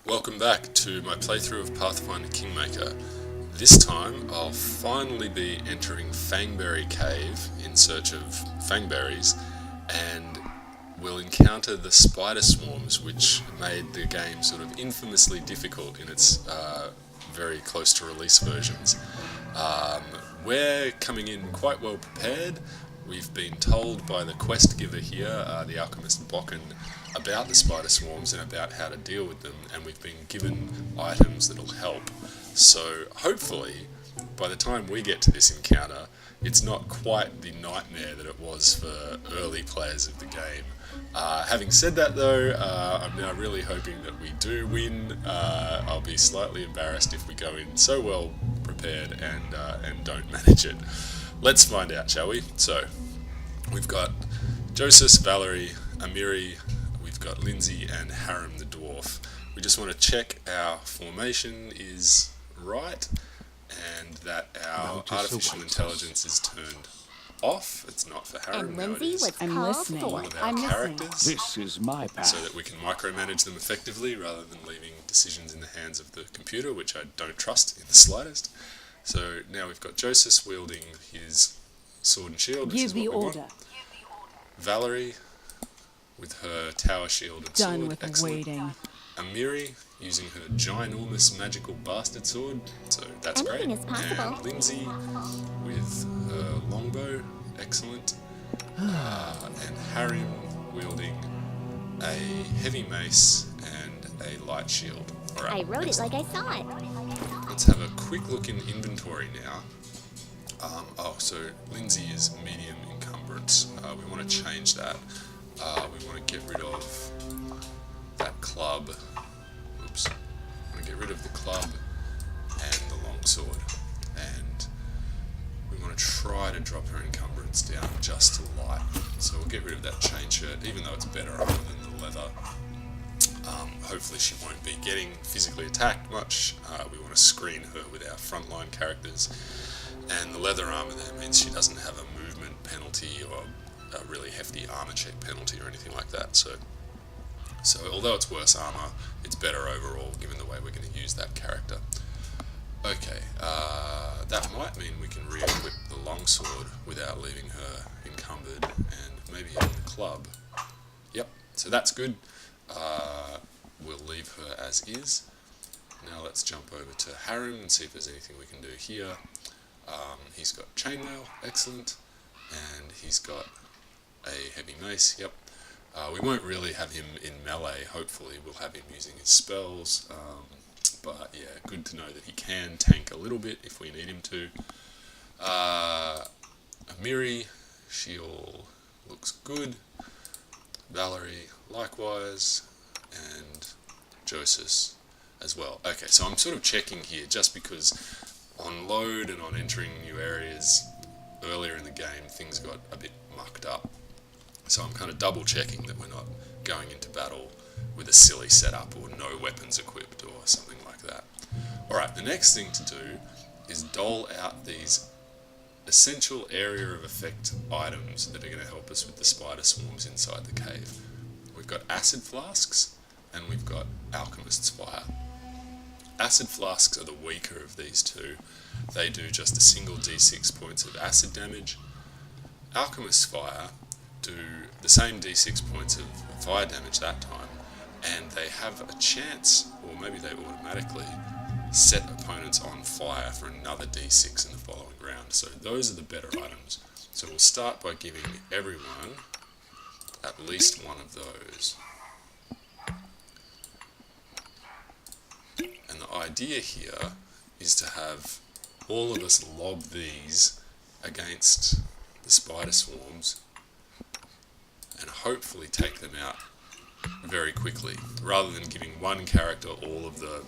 Welcome back to my playthrough of Pathfinder Kingmaker. This time I'll finally be entering Fangberry Cave in search of fangberries, and we'll encounter the spider swarms which made the game sort of infamously difficult in its very close to release versions. We're coming in quite well prepared. We've been told by the quest giver here, the alchemist Bokken, about the spider swarms and about how to deal with them, and we've been given items that'll help. So hopefully, by the time we get to this encounter, it's not quite the nightmare that it was for early players of the game. Having said that though, I'm now really hoping that we do win. I'll be slightly embarrassed if we go in so well prepared and don't manage it. Let's find out, shall we? So, we've got Joseph, Valerie, Amiri, we've got Lindsay and Harem the dwarf. We just want to check our formation is right and that our artificial intelligence is turned off. It's not for Harem. And Lindsay, what's called for? All of our characters, This is my path. so that we can micromanage them effectively rather than leaving decisions in the hands of the computer, which I don't trust in the slightest. So now we've got Joseph wielding his sword and shield, which is what we want. Valerie with her tower shield and Done sword, with excellent. waiting. Amiri using her ginormous magical bastard sword, so that's Anything great. is possible. And Lindsay with her longbow, excellent. And Harem wielding a heavy mace and a light shield. All right, I wrote it excellent. like I saw it. Let's have a quick look in inventory now. So Lindsay is medium encumbrance. We want to change that. We want to get rid of that club. Oops. We want to get rid of the club and the longsword. And we want to try to drop her encumbrance down just to light. So we'll get rid of that chain shirt, even though it's better armor than the leather. Hopefully she won't be getting physically attacked much. We want to screen her with our frontline characters. And the leather armor there means she doesn't have a movement penalty or a really hefty armor check penalty or anything like that. So although it's worse armor, it's better overall given the way we're going to use that character. Okay, that might mean we can re-equip the longsword without leaving her encumbered, and maybe even the club. Yep, so that's good. We'll leave her as is. Now let's jump over to Harem and see if there's anything we can do here. He's got chainmail, excellent, and he's got a heavy mace, yep. We won't really have him in melee, hopefully we'll have him using his spells, but yeah, good to know that he can tank a little bit if we need him to. Amiri, she all looks good. Valerie, likewise, and Joseph as well. Okay, so I'm sort of checking here just because on load and on entering new areas earlier in the game, things got a bit mucked up. So I'm kind of double checking that we're not going into battle with a silly setup or no weapons equipped or something like that. Alright, the next thing to do is dole out these essential area of effect items that are going to help us with the spider swarms inside the cave. We've got acid flasks and we've got alchemist's fire. Acid flasks are the weaker of these two. They do just a single d6 points of acid damage. Alchemist's fire do the same d6 points of fire damage that time, and they have a chance, or maybe they automatically set opponents on fire for another d6 in the following round. So those are the better items. So we'll start by giving everyone at least one of those. And the idea here is to have all of us lob these against the spider swarms and hopefully take them out very quickly, rather than giving one character all of the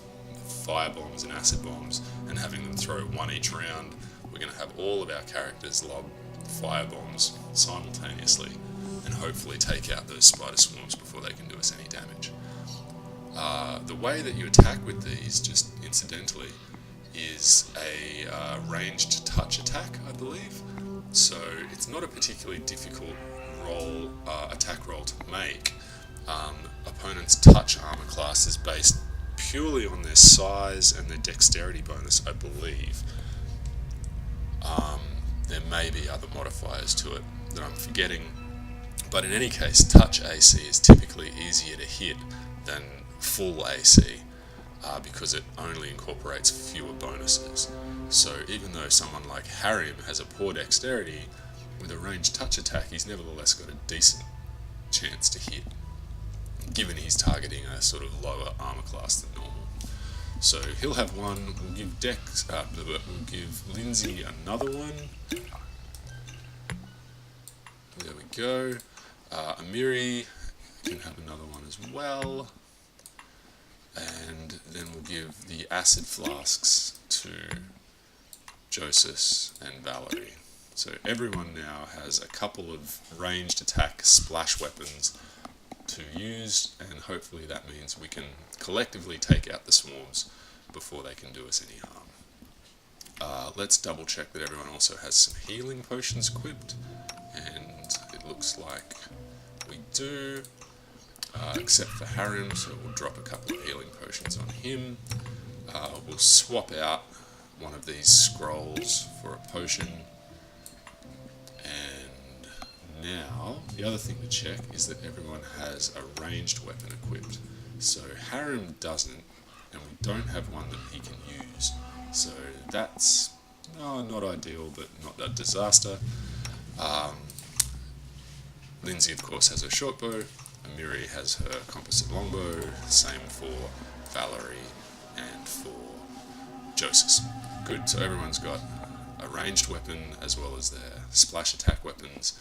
fire bombs and acid bombs and having them throw one each round. We're going to have all of our characters lob fire bombs simultaneously and hopefully take out those spider swarms before they can do us any damage. The way that you attack with these, just incidentally, is a ranged touch attack, I believe. So it's not a particularly difficult attack roll to make. Opponent's touch armor class is based purely on their size and their dexterity bonus, I believe. There may be other modifiers to it that I'm forgetting, but in any case, touch AC is typically easier to hit than full AC because it only incorporates fewer bonuses. So even though someone like Harim has a poor dexterity, with a ranged touch attack he's nevertheless got a decent chance to hit, given he's targeting a sort of lower armor class than normal. So he'll have one. We'll give we'll give Lindsay another one. There we go. Amiri can have another one as well. And then we'll give the acid flasks to Joseph and Valerie. So everyone now has a couple of ranged attack splash weapons to use, and hopefully that means we can collectively take out the swarms before they can do us any harm. Let's double check that everyone also has some healing potions equipped, and it looks like we do, except for Harim, so we'll drop a couple of healing potions on him. We'll swap out one of these scrolls for a potion. And now, the other thing to check is that everyone has a ranged weapon equipped. So Harim doesn't, and we don't have one that he can use. So that's not ideal, but not a disaster. Lindsay, of course, has her short bow. Amiri has her composite longbow. Same for Valerie and for Joseph. Good, so everyone's got a ranged weapon as well as their splash attack weapons.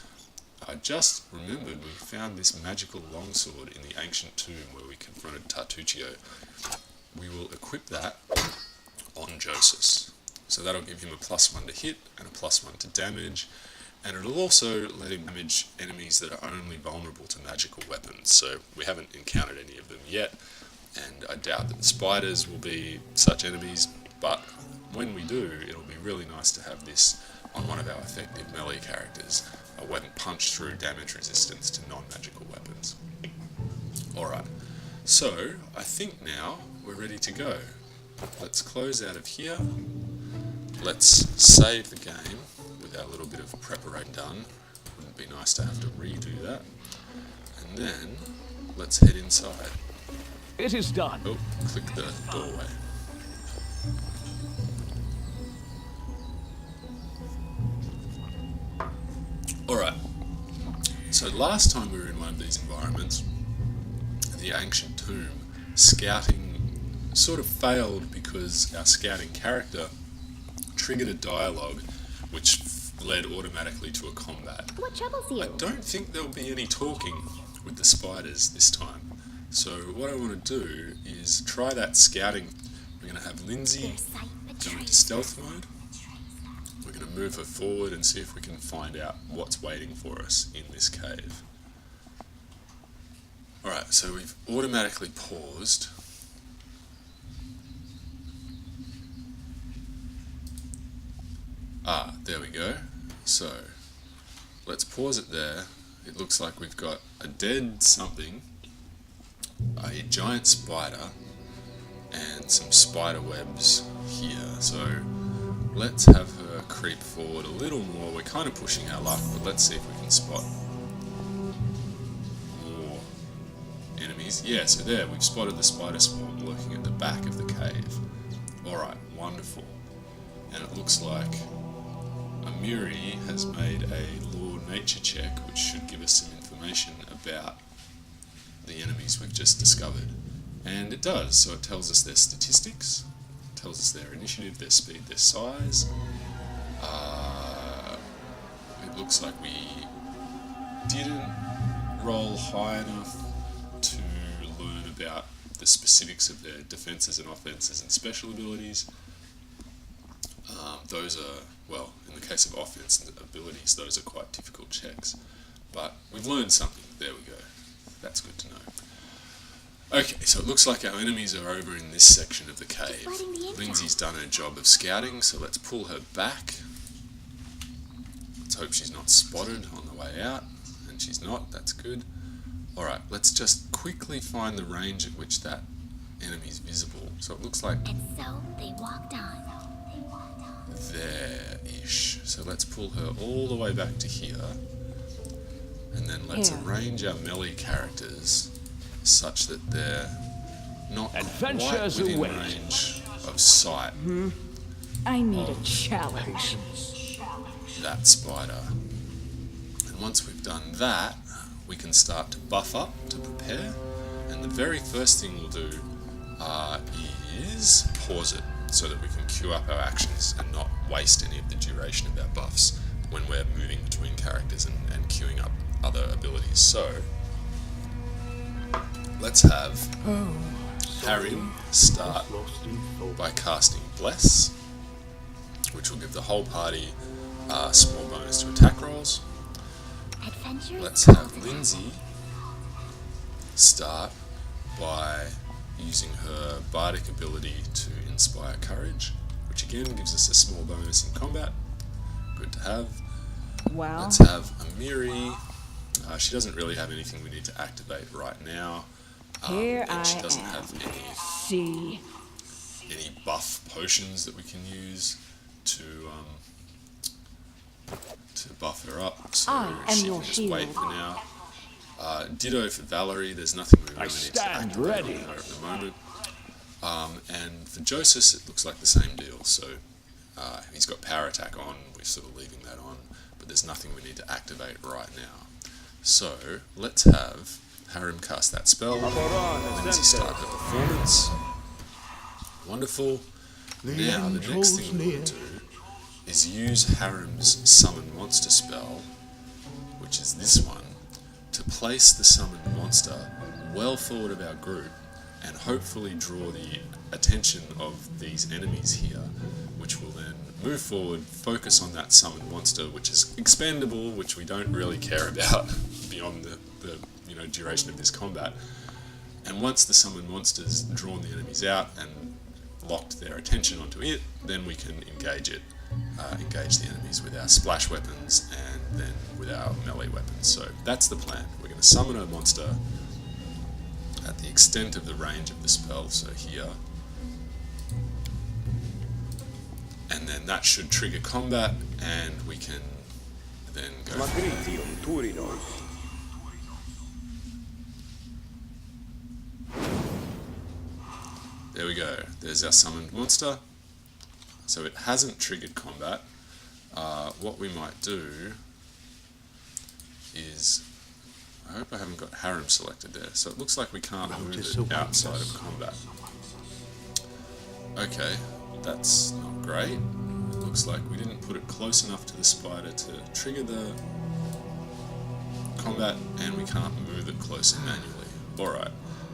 I just remembered we found this magical longsword in the ancient tomb where we confronted Tartuccio. We will equip that on Joseph. So that'll give him a +1 to hit and a +1 to damage, and it'll also let him damage enemies that are only vulnerable to magical weapons. So we haven't encountered any of them yet, and I doubt that spiders will be such enemies, but when we do, it'll be really nice to have this on one of our effective melee characters, a weapon punch through damage resistance to non-magical weapons. Alright, so I think now we're ready to go. Let's close out of here. Let's save the game with our little bit of preparation done. Wouldn't be nice to have to redo that. And then let's head inside. It is done. Oh, click the doorway. Alright, so last time we were in one of these environments, the ancient tomb, scouting sort of failed because our scouting character triggered a dialogue which led automatically to a combat. What troubles you? I don't think there'll be any talking with the spiders this time. So what I want to do is try that scouting. We're going to have Lindsay go into stealth mode. We're going to move her forward and see if we can find out what's waiting for us in this cave. Alright, so we've automatically paused. There we go. So, let's pause it there. It looks like we've got a dead something, a giant spider, and some spider webs here. So, let's have her creep forward a little more. We're kind of pushing our luck, but let's see if we can spot more enemies. Yeah, so there, we've spotted the spider swarm lurking at the back of the cave. Alright, wonderful. And it looks like Amiri has made a law nature check, which should give us some information about the enemies we've just discovered. And it does, so it tells us their statistics, tells us their initiative, their speed, their size. It looks like we didn't roll high enough to learn about the specifics of their defenses and offenses and special abilities. Those are, well, in the case of offense and abilities, those are quite difficult checks. But we've learned something. There we go. That's good to know. Okay, so it looks like our enemies are over in this section of the cave. Lindsay's done her job of scouting, so let's pull her back. Let's hope she's not spotted on the way out. And she's not, that's good. Alright, let's just quickly find the range at which that enemies visible. So it looks like And so they walked on. there-ish. So let's pull her all the way back to here. And then let's arrange our melee characters such that they're not quite Adventures within await. range of sight. I need a challenge. That spider. And once we've done that, we can start to buff up to prepare. And the very first thing we'll do is pause it so that we can queue up our actions and not waste any of the duration of our buffs when we're moving between characters and queuing up other abilities. So let's have Harim start by casting Bless, which will give the whole party a small bonus to attack rolls. Adventures. Let's have Lindsay start by using her bardic ability to inspire courage, which again gives us a small bonus in combat. Good to have. Wow. Let's have Amiri. She doesn't really have anything we need to activate right now. Here And she I doesn't am. have See. any buff potions that we can use to buff her up. So I am she your can just wait shield. for now. Ditto for Valerie. There's nothing we really need to stand activate ready. on her at the moment. And for Josus, it looks like the same deal. So he's got power attack on. We're sort of leaving that on, but there's nothing we need to activate right now. So let's have Harim cast that spell. Lindsay start her performance. Wonderful. Now the next thing we'll do is use Harim's summon monster spell, which is this one, to place the summoned monster well forward of our group and hopefully draw the attention of these enemies here, which will then move forward, focus on that summoned monster, which is expendable, which we don't really care about beyond the duration of this combat. And once the summoned monster's drawn the enemies out and locked their attention onto it, then we can engage the enemies with our splash weapons and then with our melee weapons. So that's the plan. We're going to summon a monster at the extent of the range of the spell, so here. And then that should trigger combat, and we can then go. There we go. There's our summoned monster. So it hasn't triggered combat. What we might do is, I hope I haven't got Harim selected there. So it looks like we can't move it outside of combat. Okay, that's not great. It looks like we didn't put it close enough to the spider to trigger the combat, and we can't move it closer manually. Alright,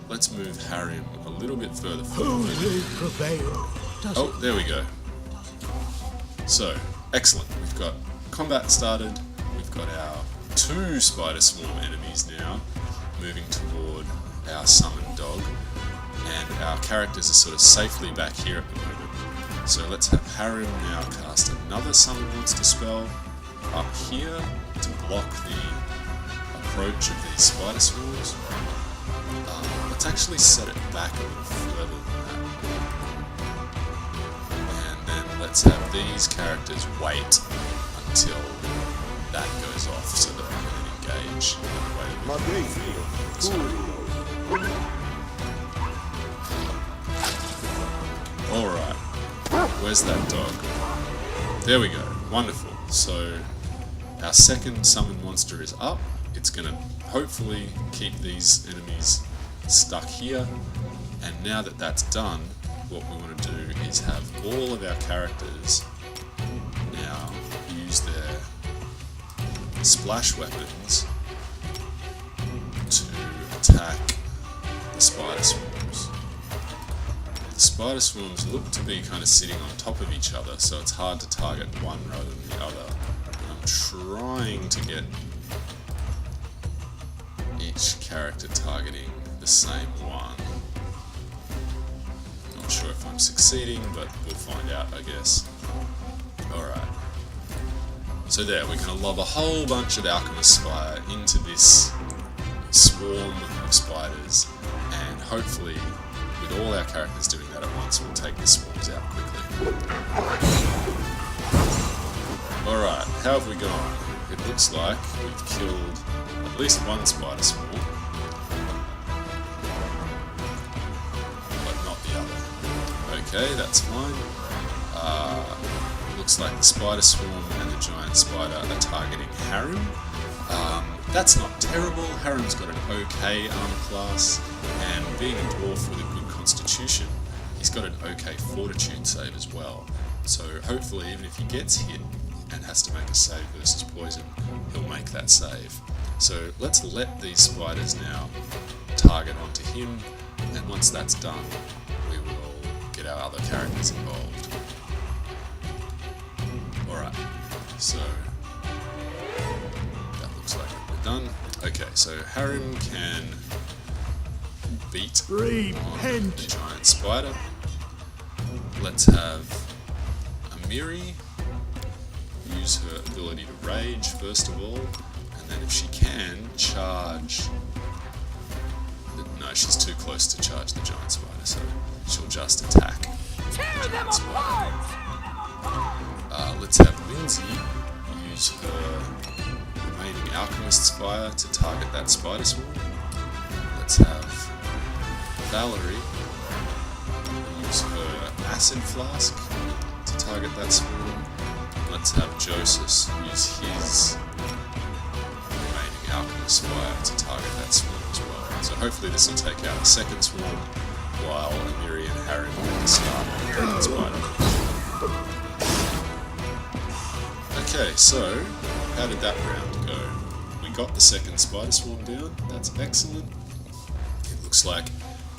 let's move Harim a little bit further forward. Oh, there we go. So, excellent. We've got combat started. We've got our 2 spider swarm enemies now moving toward our summoned dog. And our characters are sort of safely back here at the moment. So let's have Harim now cast another summon monster spell up here to block the approach of these spider swarms. Let's actually set it back a little further than that. And then let's have these characters wait until that goes off so that we can engage in the way we want. Alright, where's that dog? There we go, wonderful. So our second summon monster is up. It's going to hopefully keep these enemies stuck here. And now that that's done, what we want to do is have all of our characters now use their splash weapons to attack the spider swarms. The spider swarms look to be kind of sitting on top of each other, so it's hard to target one rather than the other. I'm trying to get each character targeting the same one. Not sure if I'm succeeding, but we'll find out, I guess. Alright. So there, we're going to lob a whole bunch of Alchemist Fire into this swarm of spiders, and hopefully with all our characters doing that at once, we'll take the swarms out quickly. Alright, how have we gone? It looks like we've killed at least one spider swarm, but not the other. Okay, that's fine. Looks like the spider swarm and the giant spider are targeting Harrim. That's not terrible. Harrim's got an okay armor class, and being a dwarf with a good constitution, he's got an okay fortitude save as well. So hopefully, even if he gets hit and has to make a save versus poison, he'll make that save. So let's let these spiders now target onto him, and once that's done, we will get our other characters involved. Alright, so that looks like we're done. Okay, so Harrim can beat on the giant spider. Let's have Amiri use her ability to rage first of all, and then if she can, charge. No, she's too close to charge the giant spider, so she'll just attack. Tear them apart! Let's have Lindsay use her remaining Alchemist's Fire to target that spider swarm. Let's have Valerie use her Acid Flask to target that swarm. Let's have Joseph use his remaining Alchemist's Fire to target that swarm as well. So hopefully this will take out the second swarm, while Amiri and Harry will start on the spider. Okay, so how did that round go? We got the second spider swarm down, that's excellent. It looks like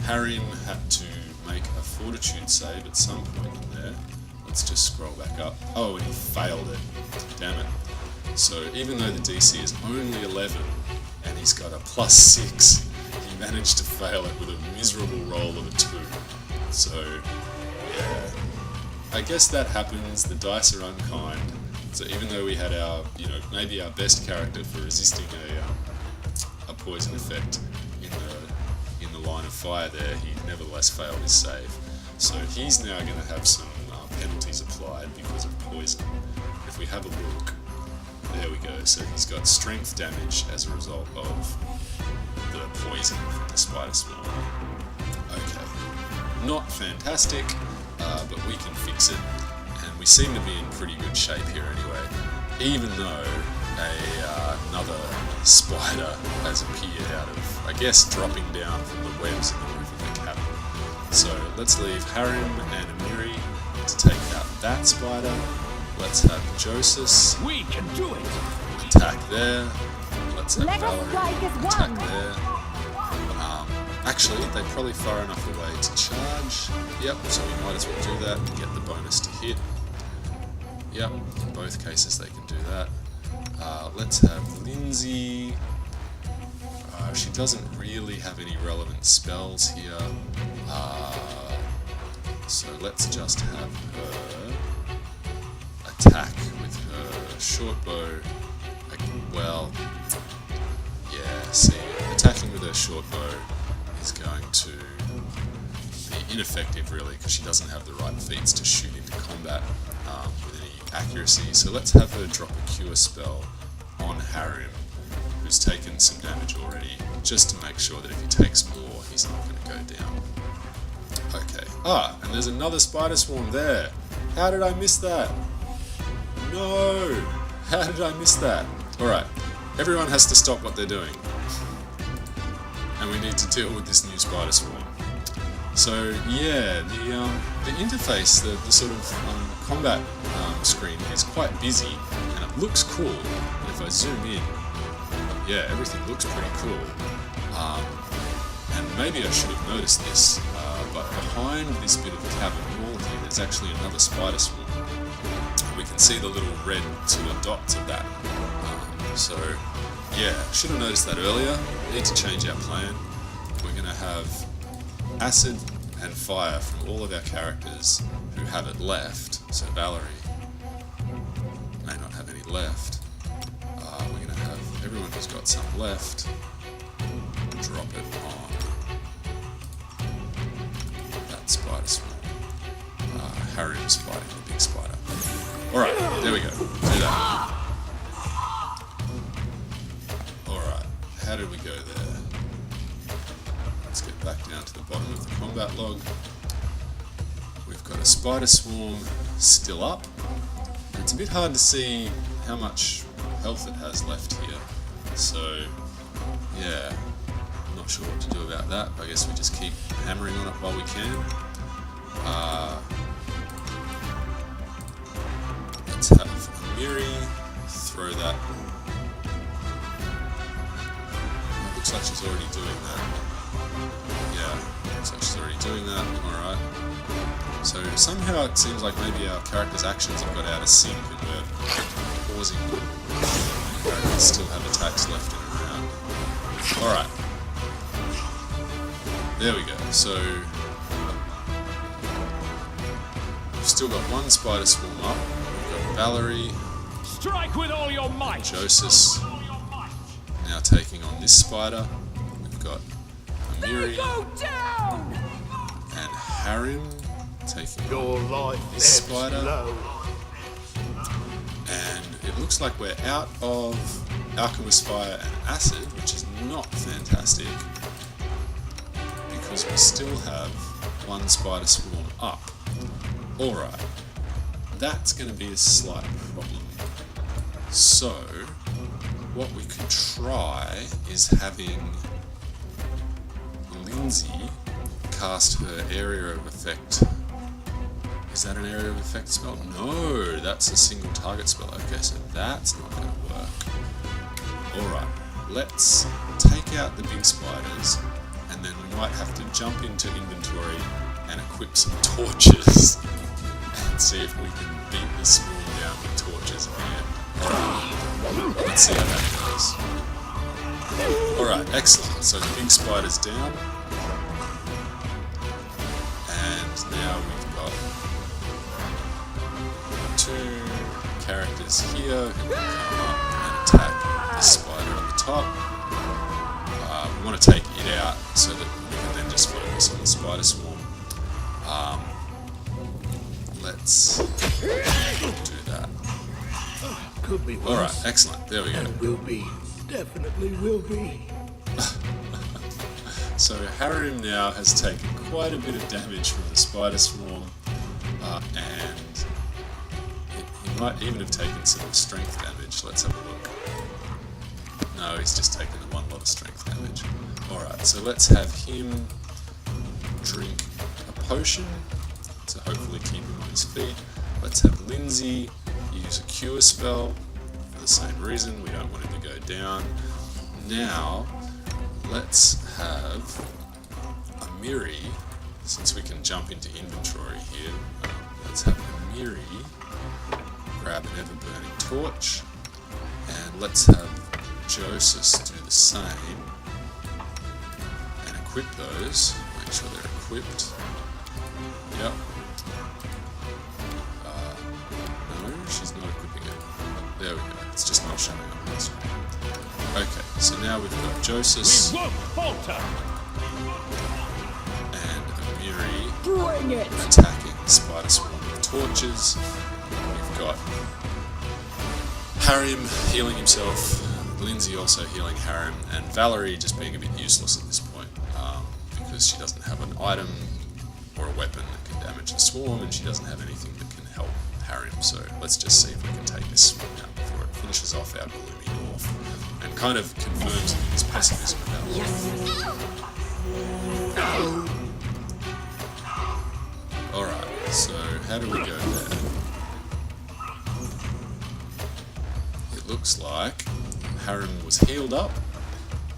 Harry had to make a fortitude save at some point in there. Let's just scroll back up. Oh, and he failed it. Damn it. So even though the DC is only 11 and he's got a +6, he managed to fail it with a miserable roll of a 2. So, yeah. I guess that happens, the dice are unkind. So even though we had our, maybe our best character for resisting a poison effect in the line of fire there, he nevertheless failed his save. So he's now going to have some penalties applied because of poison. If we have a look, there we go. So he's got strength damage as a result of the poison from the spider swarm. Okay, not fantastic, but we can fix it. And we seem to be in pretty good shape here anyway, even though another spider has appeared out of, I guess, dropping down from the webs in the roof of the cabin. So let's leave Harrim and Amiri to take out that spider. Let's have Joseph We can do it! attack there. Let's have Let us Valerie strike as attack one. there. Actually, they're probably far enough away to charge. Yep, so we might as well do that and get the bonus to hit. Yep, in both cases they can do that. Let's have Lindsay. She doesn't really have any relevant spells here. So let's just have her attack with her short bow. Well, yeah, see, attacking with her short bow is going to be ineffective really because she doesn't have the right feats to shoot into combat with any accuracy. So let's have her drop a cure spell on Harrim, who's taken some damage already, just to make sure that if he takes more, he's not going to go down. Okay. And there's another spider swarm there. How did I miss that? No! How did I miss that? Alright, everyone has to stop what they're doing. And we need to deal with this new spider swarm. So yeah, the interface, the sort of combat screen is quite busy, and it looks cool. And if I zoom in, yeah, everything looks pretty cool. And maybe I should have noticed this, but behind this bit of cabin wall here, there's actually another spider swarm. We can see the little red sort of dots of that. So yeah, should have noticed that earlier. We need to change our plan. We're going to have acid and fire from all of our characters who have it left. So Valerie may not have any left. We're going to have everyone who's got some left drop it on spider swarm. Harrim's fighting the big spider. Alright, there we go. Do that. Alright, how did we go there? Let's get back down to the bottom of the combat log. We've got a spider swarm still up. It's a bit hard to see how much health it has left here. So, yeah, I'm not sure what to do about that. I guess we just keep hammering on it while we can. Let's have Miri throw that. It looks like she's already doing that. Yeah, looks like she's already doing that. Alright. So somehow it seems like maybe our character's actions have got out of sync and we're pausing. Our characters still have attacks left in the round. Alright. There we go. So we've still got one spider swarm up. We've got Valerie. Strike with all your might. Joseph now taking on this spider. We've got Amiri Go down. and Harrim taking Your on life this spider. low. And it looks like we're out of Alchemist Fire and Acid, which is not fantastic because we still have one spider swarm up. Alright, that's going to be a slight problem. So, what we could try is having Lindsay cast her area of effect. Is that an area of effect spell? No, that's a single target spell. Okay, so that's not going to work. Alright, let's take out the big spiders, and then we might have to jump into inventory and equip some torches and see if we can beat the swarm down with torches again. Alright, let's see how that goes. Alright, excellent. So the big spider's down. And now we've got two characters here who can come up and attack this spider at the top. We want to take it out so that we can then just focus on the spider swarm. Let's do that. Could be worse. Alright, excellent. There we go. And will be. Definitely will be. So Harrim now has taken quite a bit of damage from the spider swarm, and he might even have taken some strength damage. Let's have a look. No, he's just taken the one lot of strength damage. Alright, so let's have him drink a potion to hopefully keep him on his feet. Let's have Lindsay use a cure spell for the same reason. We don't want him to go down. Now, let's have Amiri, since we can jump into inventory here, let's have Amiri grab an ever-burning torch, and let's have Joseph do the same, and equip those, make sure they're equipped. Yep. No, she's not equipping it. There we go, it's just not showing up on the screen. Okay, so now we've got Joseph We won't falter. and Amiri Bring it! attacking the spider swarm with torches. We've got Harrim healing himself, Lindsay also healing Harrim, and Valerie just being a bit useless at this point because she doesn't have an item or a weapon that can damage the swarm, and she doesn't have anything that can help Harrim. So let's just see if we can take this swarm out before it finishes off our gloomy north and kind of confirms his pessimism about life. Alright, so how do we go there? It looks like Harrim was healed up.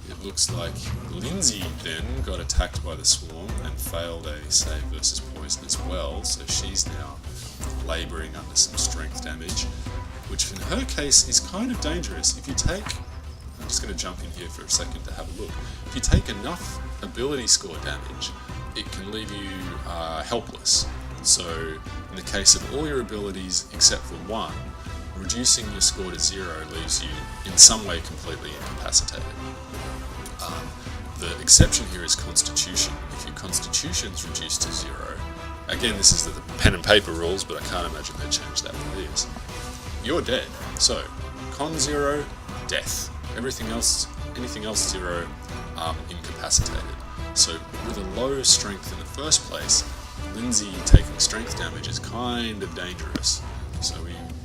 It looks like Lindsay then got attacked by the swarm and failed a save versus poison as well, so she's now labouring under some strength damage, which in her case is kind of dangerous. If you take, I'm just going to jump in here for a second to have a look. If you take enough ability score damage, it can leave you helpless. So in the case of all your abilities except for one, reducing your score to 0 leaves you in some way completely incapacitated. the exception here is Constitution. If your Constitution's reduced to 0, again, this is the pen and paper rules, but I can't imagine they'd change that for these. You're dead. So, Con 0, death. Anything else 0, incapacitated. So, with a low strength in the first place, Lindsay taking strength damage is kind of dangerous. So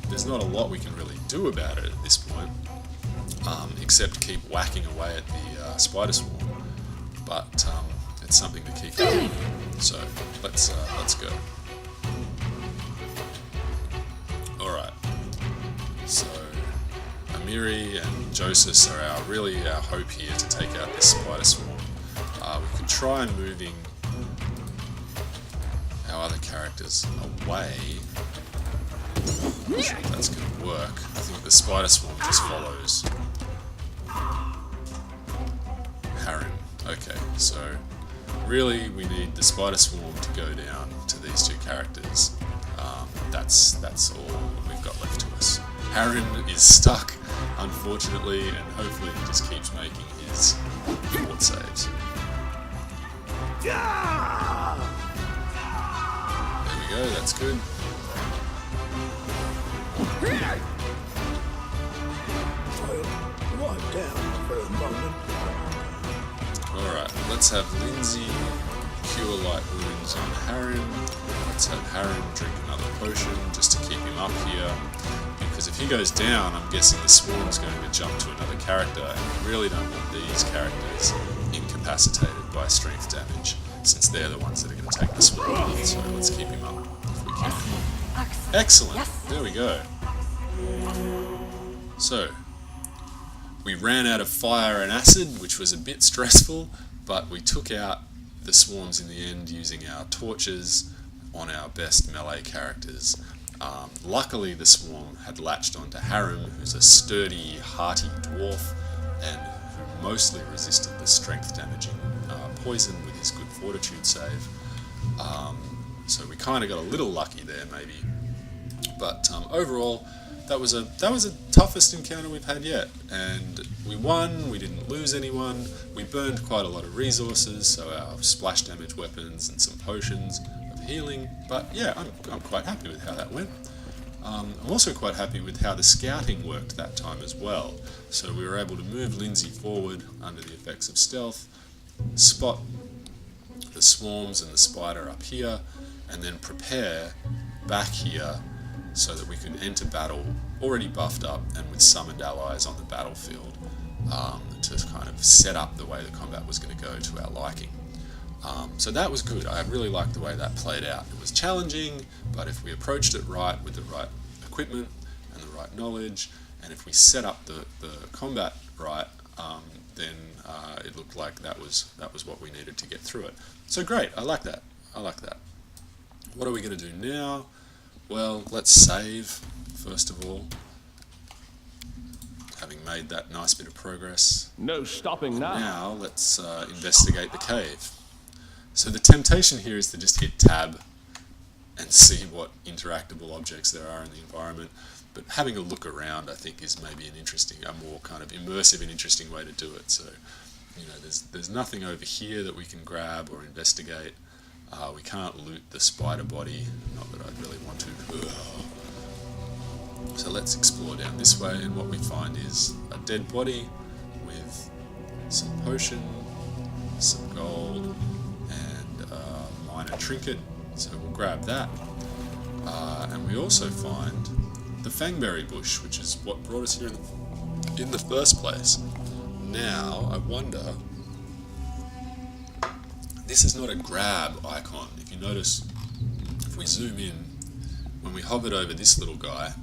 there's not a lot we can really do about it at this point, except keep whacking away at the spider swarm. But it's something to keep doing. So let's go. All right. So Amiri and Joseph are really our hope here to take out this spider swarm. We could try moving our other characters away. I'm not sure if that's going to work. I think the spider swarm just follows Harren. Okay, so really we need the spider swarm to go down to these two characters. That's all we've got left to us. Harren is stuck, unfortunately, and hopefully he just keeps making his fort saves. There we go, that's good. I'll wipe down for a moment. Alright, let's have Lindsay cure light wounds on Harren. Let's have Harren drink another potion just to keep him up here. Because if he goes down, I'm guessing the swarm's going to jump to another character, and we really don't want these characters incapacitated by strength damage, since they're the ones that are going to take the swarm. So let's keep him up if we can. Excellent! There we go. So, we ran out of fire and acid, which was a bit stressful, but we took out the swarms in the end using our torches on our best melee characters. Luckily, the swarm had latched onto Harren, who's a sturdy, hearty dwarf, and who mostly resisted the strength damaging poison with his good fortitude save. So we kind of got a little lucky there, maybe. But overall, that was the toughest encounter we've had yet, and we won. We didn't lose anyone. We burned quite a lot of resources, so our splash damage weapons and some potions of healing. But yeah, I'm quite happy with how that went. I'm also quite happy with how the scouting worked that time as well. So we were able to move Lindsay forward under the effects of stealth, spot the swarms and the spider up here, and then prepare back here so that we could enter battle already buffed up and with summoned allies on the battlefield, to kind of set up the way the combat was going to go to our liking. So that was good. I really liked the way that played out. It was challenging, but if we approached it right with the right equipment and the right knowledge, and if we set up the combat right, then it looked like that was what we needed to get through it. So great, I like that. What are we going to do now? Well, let's save, first of all, having made that nice bit of progress. No stopping now. Now, let's investigate the cave. So the temptation here is to just hit tab and see what interactable objects there are in the environment, but having a look around, I think, is maybe a more kind of immersive and interesting way to do it. So, there's nothing over here that we can grab or investigate. We can't loot the spider body, not that I'd really want to. So let's explore down this way, and what we find is a dead body with some potion, some gold, and a minor trinket, so we'll grab that. And we also find the Fangberry bush, which is what brought us here in the first place. Now, I wonder... This is not a grab icon. If you notice, if we zoom in, when we hovered over this little guy,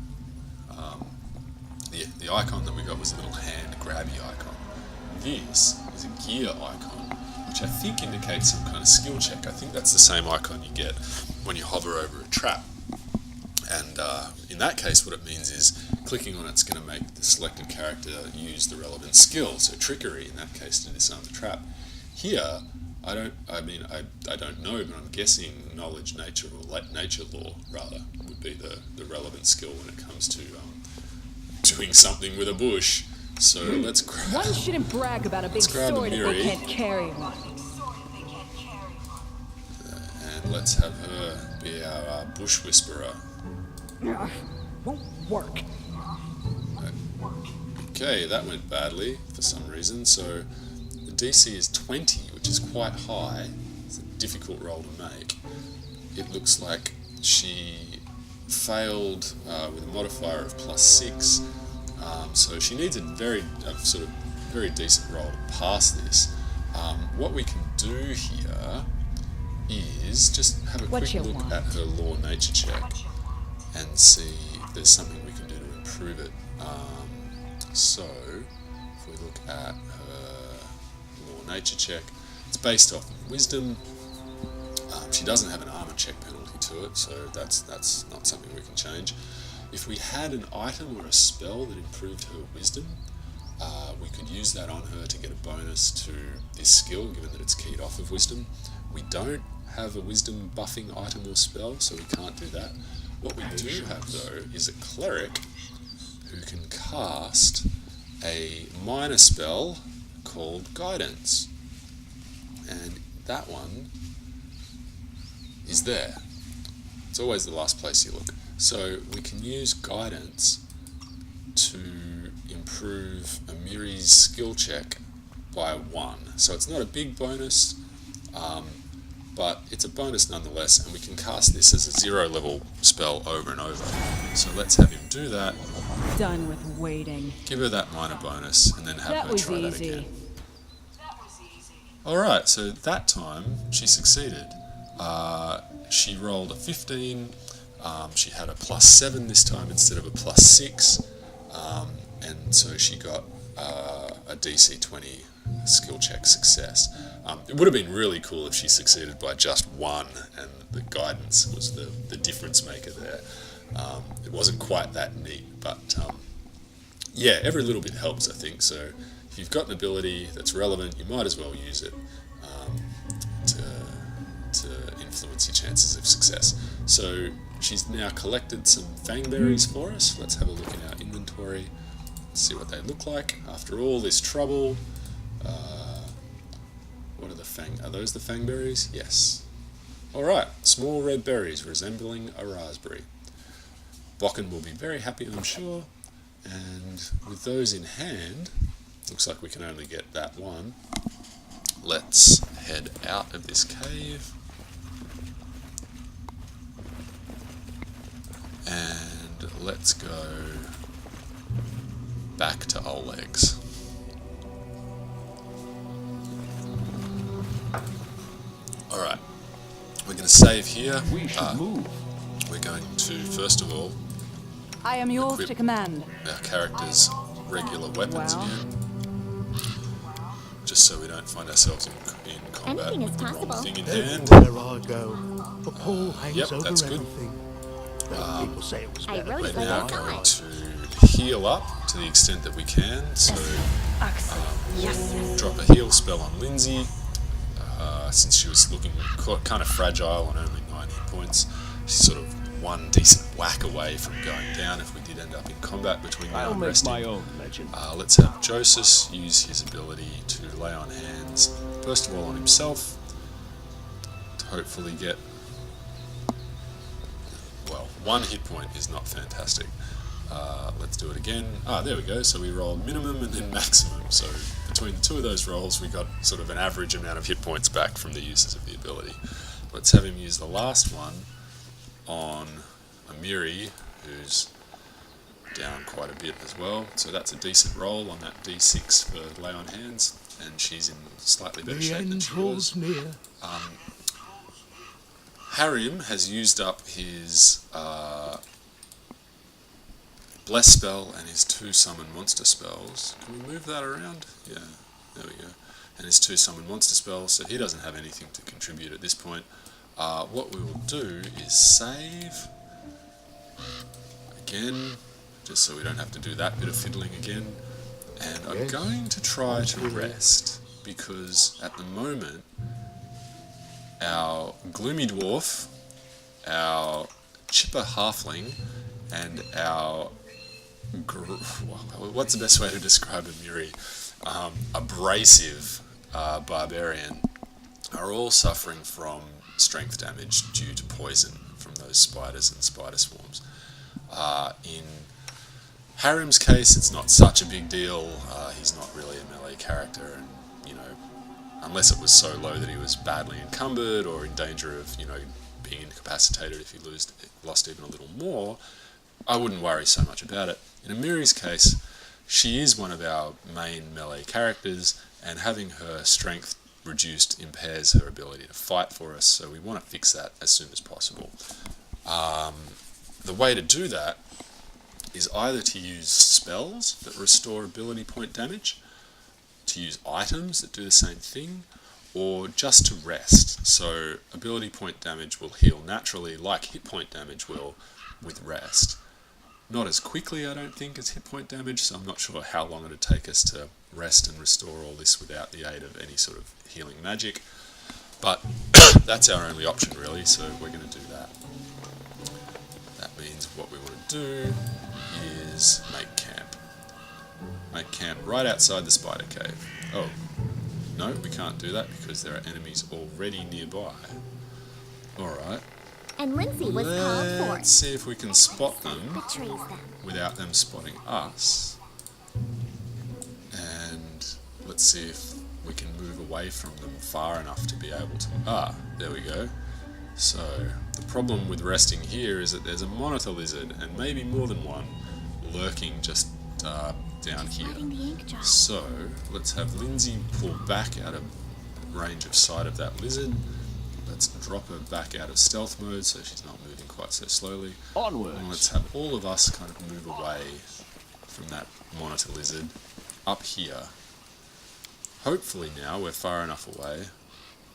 the icon that we got was a little hand grabby icon. This is a gear icon, which I think indicates some kind of skill check. I think that's the same icon you get when you hover over a trap. And in that case, what it means is clicking on it's going to make the selected character use the relevant skill, so trickery in that case to disarm the trap. Here, I don't know, but I'm guessing knowledge, nature, or nature law, rather, would be the relevant skill when it comes to doing something with a bush. So let's grab. One shouldn't brag about a big Let's grab sword if Miri. they can't carry one. And let's have her be our bush whisperer. Ugh, won't work. Okay, that went badly for some reason. So the DC is 20, which is quite high. It's a difficult roll to make. It looks like she failed with a modifier of +6. So she needs a very decent roll to pass this. What we can do here is just have a quick look at her law nature check and see if there's something we can do to improve it. So if we look at her law nature check, it's based off of wisdom. She doesn't have an armor check penalty to it, so that's not something we can change. If we had an item or a spell that improved her wisdom, we could use that on her to get a bonus to this skill, given that it's keyed off of wisdom. We don't have a wisdom buffing item or spell, so we can't do that. What we do have, though, is a cleric who can cast a minor spell called Guidance. And that one is there. It's always the last place you look. So we can use Guidance to improve Amiri's skill check by 1. So it's not a big bonus, but it's a bonus nonetheless, and we can cast this as a 0 level spell over and over. So let's have him do that. Done with waiting. Give her that minor bonus, and then have That her was try that easy. again. Alright, so that time she succeeded. She rolled a 15. She had a +7 this time instead of a +6. And so she got a DC 20 skill check success. It would have been really cool if she succeeded by just 1 and the Guidance was the difference maker there. It wasn't quite that neat, but yeah, every little bit helps, I think. So if you've got an ability that's relevant, you might as well use it to influence your chances of success. So she's now collected some Fangberries for us. Let's have a look in our inventory, see what they look like after all this trouble. What are those the Fangberries? Yes. Alright, small red berries resembling a raspberry. Bokken will be very happy, I'm sure. And with those in hand, looks like we can only get that one. Let's head out of this cave. And let's go back to Oleg's. Alright, we're going to save here. We should move. We're going to, first of all, I am yours equip to command. our character's regular weapons Well. again. Just so we don't find ourselves in combat Anything with is the wrong possible. thing in hand. Everywhere I go, the pole hangs Yep, over that's good. everything. Though people say it was I better wrote We're it like now a going guide. to heal up to the extent that we can. So drop a heal spell on Lindsay. Since she was looking kind of fragile on only 9 hit points, she's sort of one decent whack away from going down if we did end up in combat between now I'll and make resting. my own legend. Let's have Joseph use his ability to lay on hands, first of all on himself, to hopefully get, well, 1 hit point is not fantastic. Let's do it again. There we go. So we rolled minimum and then maximum. So between the two of those rolls, we got sort of an average amount of hit points back from the uses of the ability. Let's have him use the last one on Amiri, who's down quite a bit as well. So that's a decent roll on that D6 for lay on hands, and she's in slightly better The shape than end she was. draws near. Harium has used up his Bless spell and his 2 summon monster spells. Can we move that around? Yeah, there we go. And his 2 summon monster spells, so he doesn't have anything to contribute at this point. What we will do is save again, just so we don't have to do that bit of fiddling again. And I'm Yes. going to try to rest, because at the moment our gloomy dwarf, our chipper halfling, and our what's the best way to describe a Miri? Abrasive barbarian are all suffering from strength damage due to poison from those spiders and spider swarms. In Harim's case, it's not such a big deal. He's not really a melee character, and unless it was so low that he was badly encumbered or in danger of being incapacitated if he lost even a little more, I wouldn't worry so much about it. In Amiri's case, she is one of our main melee characters, and having her strength reduced impairs her ability to fight for us, so we want to fix that as soon as possible. The way to do that is either to use spells that restore ability point damage, to use items that do the same thing, or just to rest. So ability point damage will heal naturally like hit point damage will with rest. Not as quickly, I don't think, as hit point damage, so I'm not sure how long it would take us to rest and restore all this without the aid of any sort of healing magic. But that's our only option, really, so we're going to do that. That means what we want to do is make camp. Make camp right outside the spider cave. Oh, no, we can't do that because there are enemies already nearby. Alright. And Lindsay was called for. Let's see if we can spot them Betrays them. without them spotting us. And let's see if we can move away from them far enough to be able to... there we go. So, the problem with resting here is that there's a monitor lizard, and maybe more than one, lurking just down here. Letting the ink dry. So, let's have Lindsay pull back out of range of sight of that lizard. Let's drop her back out of stealth mode so she's not moving quite so slowly. Onwards. And let's have all of us kind of move away from that monitor lizard up here. Hopefully now we're far enough away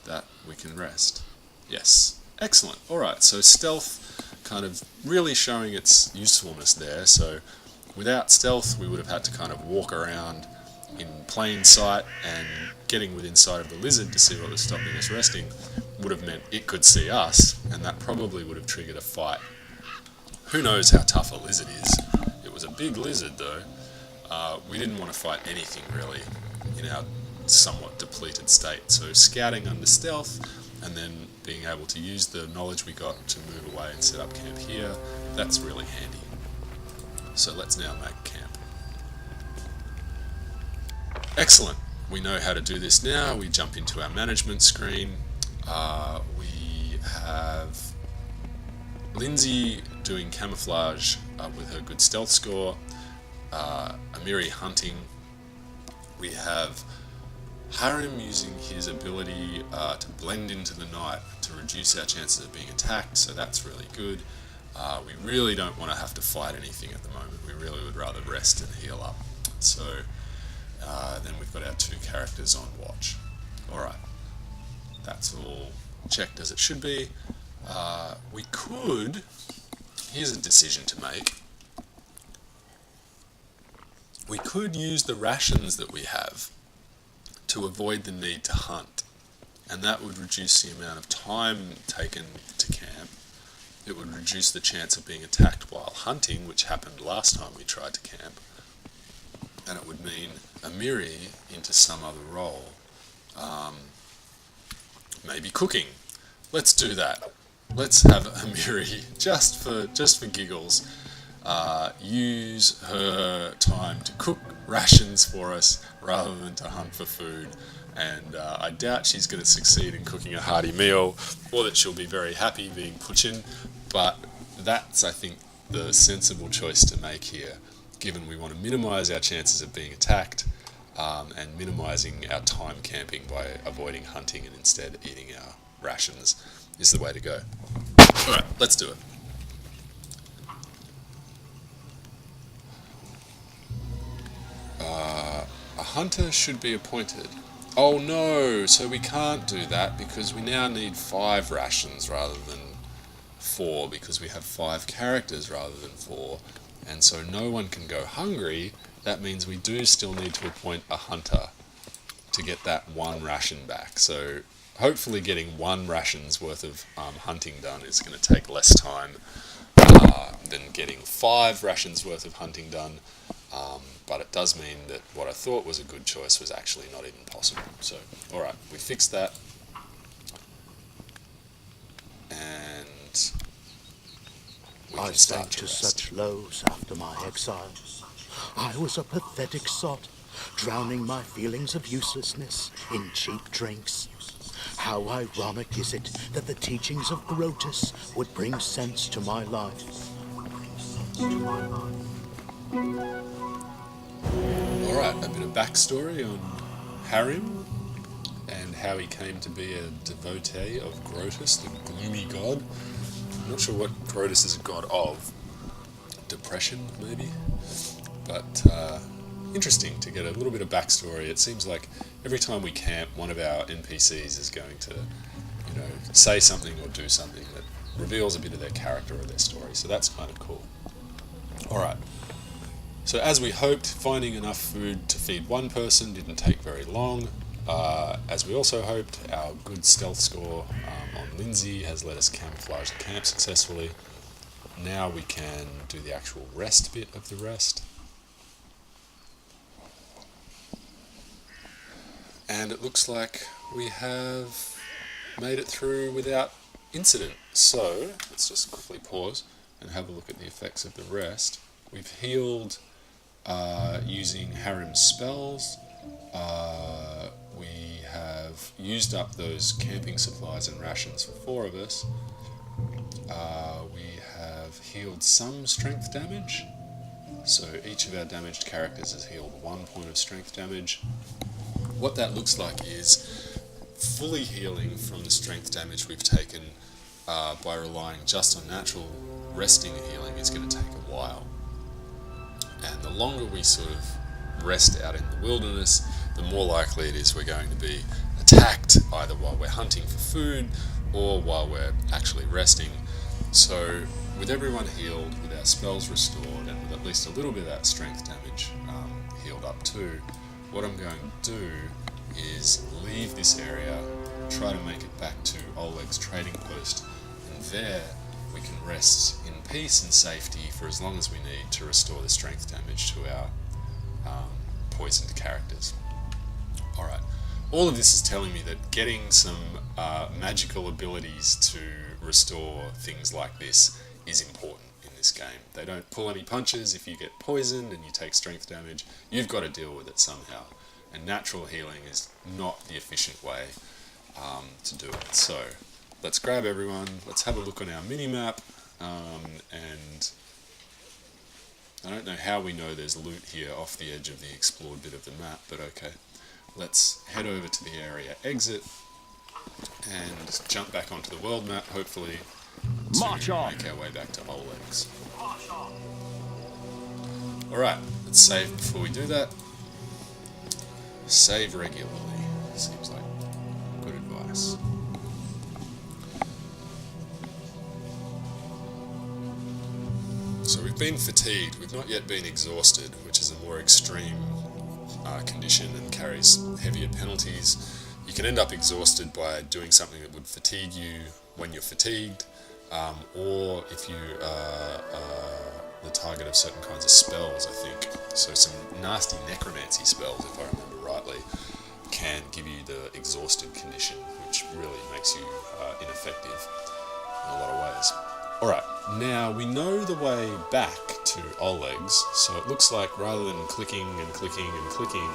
that we can rest. Yes. Excellent. Alright, so stealth kind of really showing its usefulness there. So without stealth we would have had to kind of walk around in plain sight, and getting within sight of the lizard to see what was stopping us resting would have meant it could see us, and that probably would have triggered a fight. Who knows how tough a lizard is. It was a big lizard though. We didn't want to fight anything really in our somewhat depleted state, so scouting under stealth and then being able to use the knowledge we got to move away and set up camp here, that's really handy. So let's now make camp. Excellent. We know how to do this now. We jump into our management screen. We have Lindsay doing camouflage with her good stealth score. Amiri hunting. We have Harim using his ability to blend into the night to reduce our chances of being attacked, so that's really good. We really don't want to have to fight anything at the moment. We really would rather rest and heal up. So then we've got our two characters on watch. Alright, that's all checked as it should be. We could... Here's a decision to make. We could use the rations that we have to avoid the need to hunt, and that would reduce the amount of time taken to camp. It would reduce the chance of being attacked while hunting, which happened last time we tried to camp, and it would mean Amiri into some other role. Maybe cooking. Let's do that. Let's have Amiri, just for giggles, use her time to cook rations for us rather than to hunt for food. And I doubt she's going to succeed in cooking a hearty meal, or that she'll be very happy being puchin, but that's, I think, the sensible choice to make here, given we want to minimise our chances of being attacked, and minimising our time camping by avoiding hunting and instead eating our rations is the way to go. Alright, let's do it. A hunter should be appointed. Oh no, so we can't do that because we now need 5 rations rather than 4, because we have 5 characters rather than 4, and so no one can go hungry. That means we do still need to appoint a hunter to get that 1 ration back. So hopefully getting 1 ration's worth of hunting done is going to take less time than getting 5 rations worth of hunting done. But it does mean that what I thought was a good choice was actually not even possible. So, alright, we fixed that. And we I can start sank to to rest. such lows after my exile. I was a pathetic sot, drowning my feelings of uselessness in cheap drinks. How ironic is it that the teachings of Grotus would bring sense to my life? Alright, a bit of backstory on Harim and how he came to be a devotee of Grotus, the gloomy god. I'm not sure what Grotus is a god of. Depression, maybe? But interesting to get a little bit of backstory. It seems like every time we camp, one of our NPCs is going to, say something or do something that reveals a bit of their character or their story. So that's kind of cool. Alright. So as we hoped, finding enough food to feed one person didn't take very long. As we also hoped, our good stealth score on Lindsay has let us camouflage the camp successfully. Now we can do the actual rest bit of the rest. And it looks like we have made it through without incident. So let's just quickly pause and have a look at the effects of the rest. We've healed using Harim's spells. We have used up those camping supplies and rations for 4 of us. We have healed some strength damage. So each of our damaged characters has healed 1 point of strength damage. What that looks like is fully healing from the strength damage we've taken by relying just on natural resting healing is going to take a while. And the longer we sort of rest out in the wilderness, the more likely it is we're going to be attacked either while we're hunting for food or while we're actually resting. So with everyone healed, with our spells restored, and with at least a little bit of that strength damage healed up too, what I'm going to do is leave this area, try to make it back to Oleg's trading post, and there we can rest in peace and safety for as long as we need to restore the strength damage to our poisoned characters. Alright, all of this is telling me that getting some magical abilities to restore things like this is important in this game. They don't pull any punches. If you get poisoned and you take strength damage, you've got to deal with it somehow. And natural healing is not the efficient way to do it. So let's grab everyone, let's have a look on our mini-map, and I don't know how we know there's loot here off the edge of the explored bit of the map, but okay. Let's head over to the area exit and jump back onto the world map, hopefully, to March on. make our way back to Oleg's. Alright, let's save before we do that. Save regularly. Seems like good advice. So we've been fatigued, we've not yet been exhausted, which is a more extreme condition and carries heavier penalties. You can end up exhausted by doing something that would fatigue you when you're fatigued, or if you are the target of certain kinds of spells, I think. So some nasty necromancy spells, if I remember rightly, can give you the exhausted condition, which really makes you ineffective in a lot of ways. Alright, now we know the way back to Oleg's, so it looks like rather than clicking and clicking and clicking,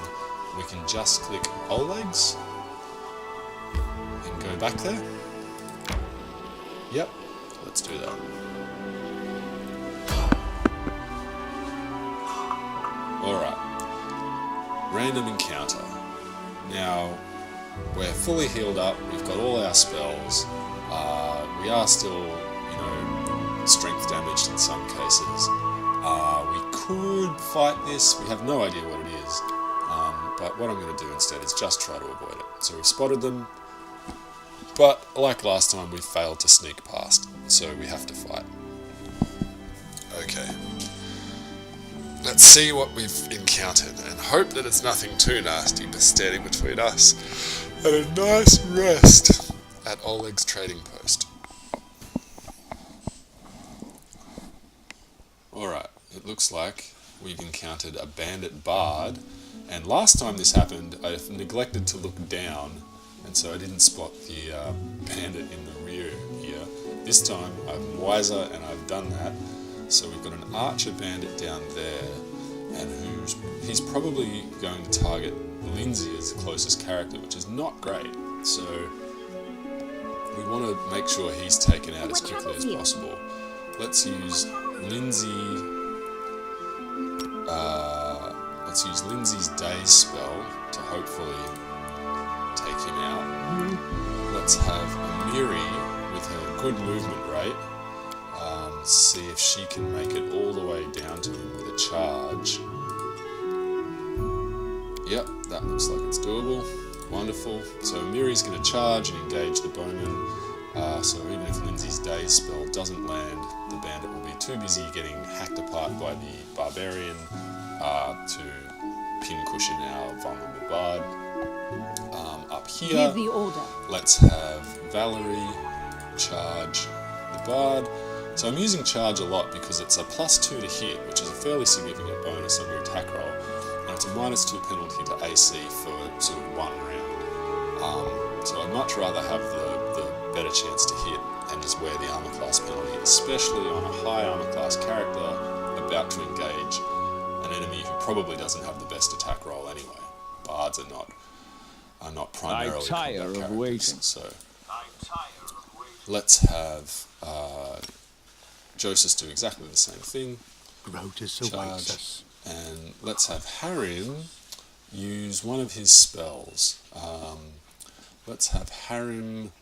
we can just click Oleg's and go back there. Yep, let's do that. Alright, random encounter. Now, we're fully healed up, we've got all our spells, we are still, strength damaged in some cases. We could fight this, we have no idea what it is, but what I'm going to do instead is just try to avoid it. So we've spotted them, but like last time we failed to sneak past, so we have to fight. Okay. Let's see what we've encountered, and hope that it's nothing too nasty standing between us and a nice rest at Oleg's trading post. looks like we've encountered a bandit bard, and last time this happened I neglected to look down, and so I didn't spot the bandit in the rear here. This time I'm wiser and I've done that. So we've got an archer bandit down there, and he's probably going to target Lindsay as the closest character, which is not great. So we want to make sure he's taken out as quickly as possible. Let's use Lindsay. Let's use Lindsay's daze spell to hopefully take him out. Let's have Amiri with her good movement rate. See if she can make it all the way down to him with a charge. Yep, that looks like it's doable. Wonderful. So Amiri's going to charge and engage the bowman. So even if Lindsay's daze spell doesn't land, the bandit will be too busy getting hacked apart by the barbarian to pincushion our vulnerable bard. Up here, Give the order. let's have Valerie charge the bard. So I'm using charge a lot because it's a +2 to hit, which is a fairly significant bonus on your attack roll, and it's a -2 penalty to AC for sort of one round. So I'd much rather have the better chance to hit and just wear the armor class penalty, especially on a high armor class character about to engage an enemy who probably doesn't have the best attack roll anyway. Bards are not primarily I tire combat of characters, waiting. so let's have Joseph do exactly the same thing. Rotus awaits Charge. us. And let's have Harim use one of his spells. Let's have Harim...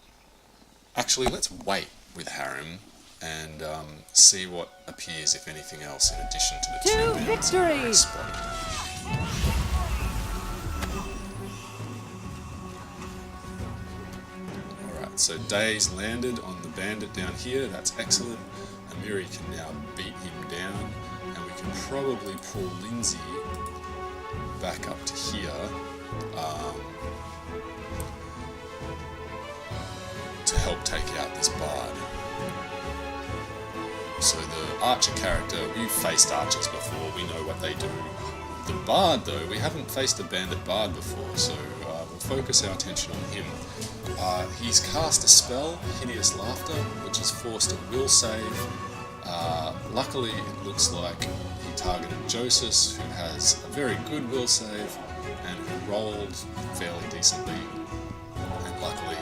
Actually, let's wait with Harim and see what appears, if anything else, in addition to the To two bands victory! that are spotted. Alright, so Daze landed on the bandit down here. That's excellent. Amiri can now beat him down, and we can probably pull Lindsay back up to here to help take out this bard. So the archer character, we've faced archers before, we know what they do. The bard though, we haven't faced a bandit bard before, so we'll focus our attention on him. He's cast a spell, Hideous Laughter, which has forced a will save. Luckily, it looks like he targeted Joseph, who has a very good will save and who rolled fairly decently. And luckily,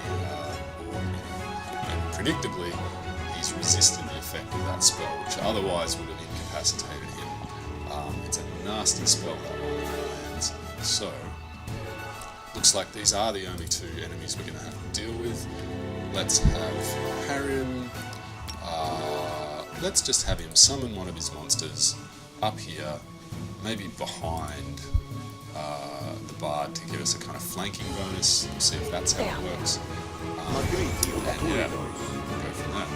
and predictably, he's resisted the effect of that spell, which otherwise would have incapacitated him. It's a nasty spell, that one, if it lands. So, looks like these are the only two enemies we're going to have to deal with. Let's have Harim. Let's just have him summon one of his monsters up here, maybe behind the bard to give us a kind of flanking bonus. We'll see if that's how it works. And yeah, we'll go from that.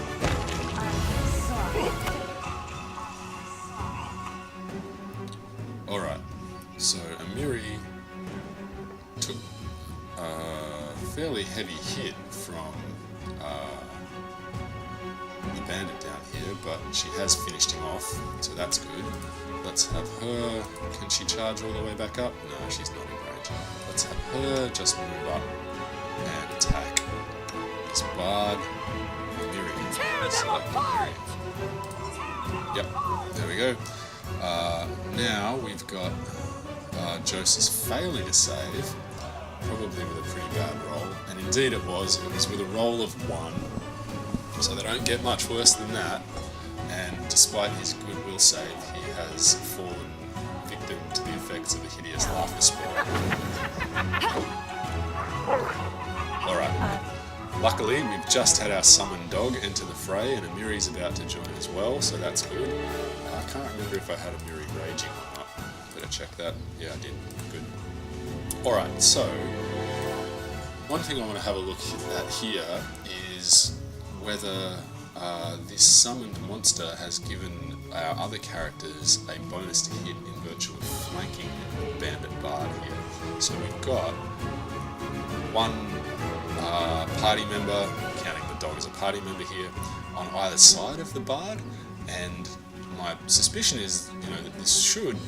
Alright, so Amiri took a fairly heavy hit from the bandit down here, but she has finished him off, so that's good. Let's have her... Can she charge all the way back up? No, she's not in range. Let's have her just move up and attack this bard. Amiri. Select Amiri. Yep, there we go. Now we've got Joseph failing a save, probably with a pretty bad roll, and indeed it was with a roll of 1, so they don't get much worse than that, and despite his good will save, he has fallen victim to the effects of the Hideous Laughter spell. Alright, luckily we've just had our summoned dog enter the fray, and Amiri's about to join as well, so that's good. I can't remember if I had Amiri raging or not. Better check that. Yeah, I did. Good. Alright, so one thing I want to have a look at here is whether this summoned monster has given our other characters a bonus to hit in virtually flanking Bandit Bard here. So we've got one party member, counting the dog as a party member here, on either side of the Bard, and my suspicion is, that this should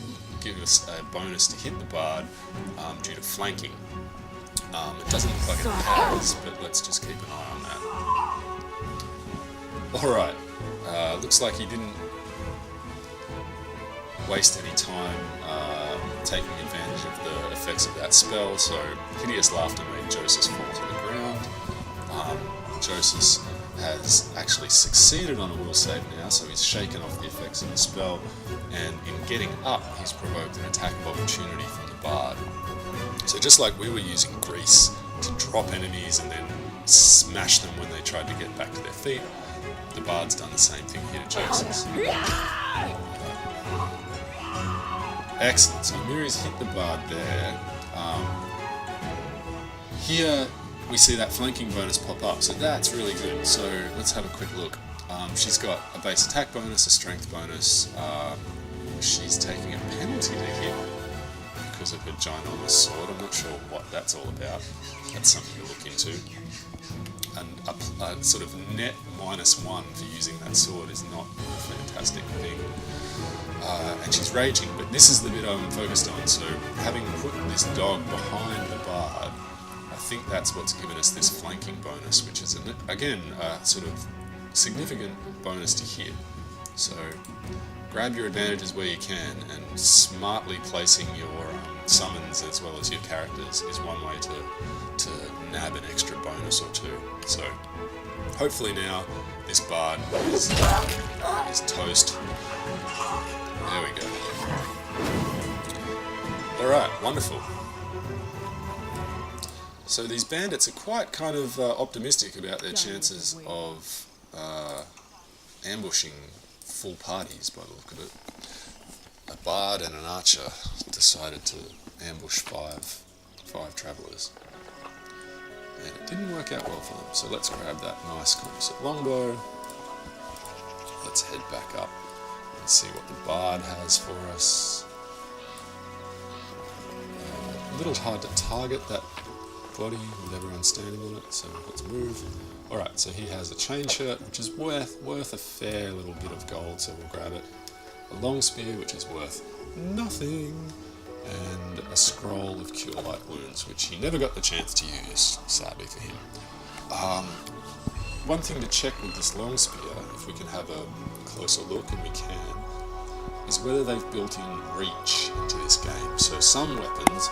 give us a bonus to hit the bard due to flanking. It doesn't look like it has, but let's just keep an eye on that. Alright, looks like he didn't waste any time taking advantage of the effects of that spell, so Hideous Laughter made Josus fall to the ground. Josus has actually succeeded on a will save now, so he's shaken off the effects of the spell, and in getting up, he's provoked an attack of opportunity from the bard. So just like we were using Grease to drop enemies and then smash them when they tried to get back to their feet, the bard's done the same thing here to Josus. Excellent, so Miri's hit the bard there. Here we see that flanking bonus pop up, so that's really good. So let's have a quick look. She's got a base attack bonus, a strength bonus. She's taking a penalty to hit because of her ginormous sword. I'm not sure what that's all about. That's something to look into. And a sort of net -1 for using that sword is not a fantastic thing. And she's raging, but this is the bit I'm focused on. So having put this dog behind the bard, I think that's what's given us this flanking bonus, which is, again, a sort of significant bonus to hit. So grab your advantages where you can, and smartly placing your summons as well as your characters is one way to nab an extra bonus or two. So hopefully now this bard is toast. There we go. Alright, wonderful. So these bandits are quite kind of optimistic about their chances of ambushing full parties by the look of it. A bard and an archer decided to ambush five travellers. And it didn't work out well for them, so let's grab that nice composite longbow. Let's head back up and see what the bard has for us. A little hard to target that body with everyone standing on it, so let's move. Alright, so he has a chain shirt, which is worth a fair little bit of gold, so we'll grab it. A long spear, which is worth nothing, and a scroll of Cure Light Wounds, which he never got the chance to use, sadly for him. One thing to check with this long spear, if we can have a closer look, and we can, is whether they've built in reach into this game. So some weapons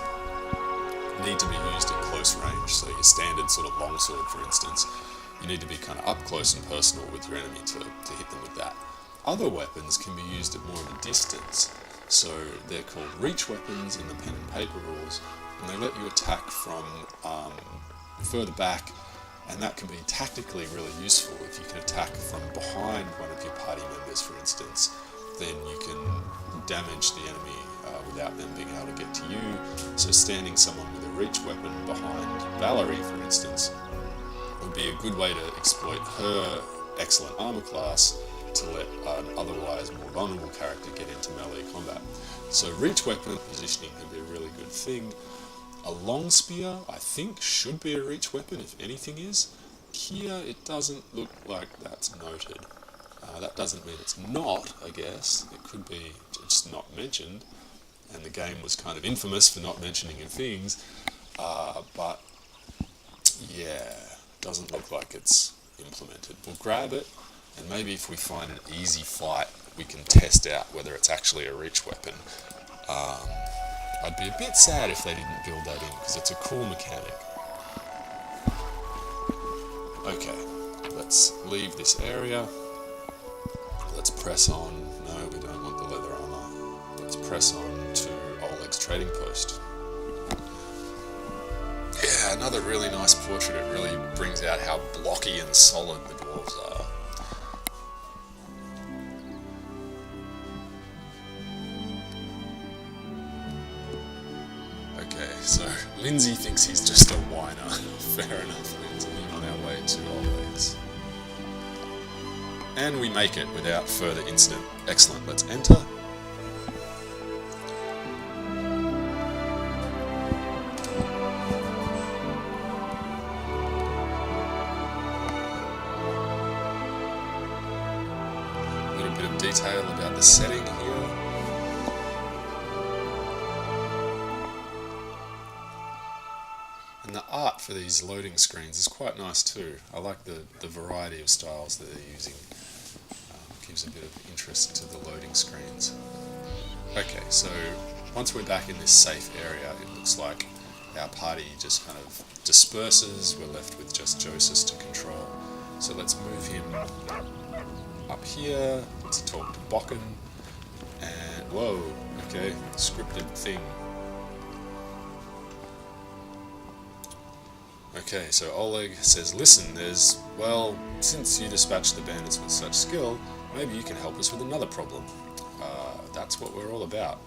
need to be used at close range, so your standard sort of longsword, for instance, you need to be kind of up close and personal with your enemy to hit them with that. Other weapons can be used at more of a distance, so they're called reach weapons in the pen and paper rules, and they let you attack from further back, and that can be tactically really useful. If you can attack from behind one of your party members, for instance, then you can damage the enemy without them being able to get to you. So standing someone with a reach weapon behind Valerie, for instance, would be a good way to exploit her excellent armor class to let an otherwise more vulnerable character get into melee combat. So reach weapon positioning can be a really good thing. A long spear, I think, should be a reach weapon, if anything is. Here, it doesn't look like that's noted. That doesn't mean it's not, I guess. It could be just not mentioned, and the game was kind of infamous for not mentioning things, but yeah, doesn't look like it's implemented. We'll grab it, and maybe if we find an easy fight, we can test out whether it's actually a reach weapon. I'd be a bit sad if they didn't build that in, because it's a cool mechanic. Okay, let's leave this area. Let's press on. No, we don't want the leather armor. Let's press on to Oleg's trading post. Yeah, another really nice portrait. It really brings out how blocky and solid the dwarves are. Okay, so Lindsay thinks he's just a whiner. Fair enough, Lindsay. On our way to Oleg's. And we make it without further incident. Excellent, let's enter. A little bit of detail about the setting here. And the art for these loading screens is quite nice too. I like the variety of styles that they're using. Gives a bit of interest to the loading screens. Okay, so once we're back in this safe area, it looks like our party just kind of disperses. We're left with just Joseph to control. So let's move him up here to talk to Bokken. And whoa, okay, scripted thing. Okay, so Oleg says, listen, since you dispatched the bandits with such skill, maybe you can help us with another problem. That's what we're all about.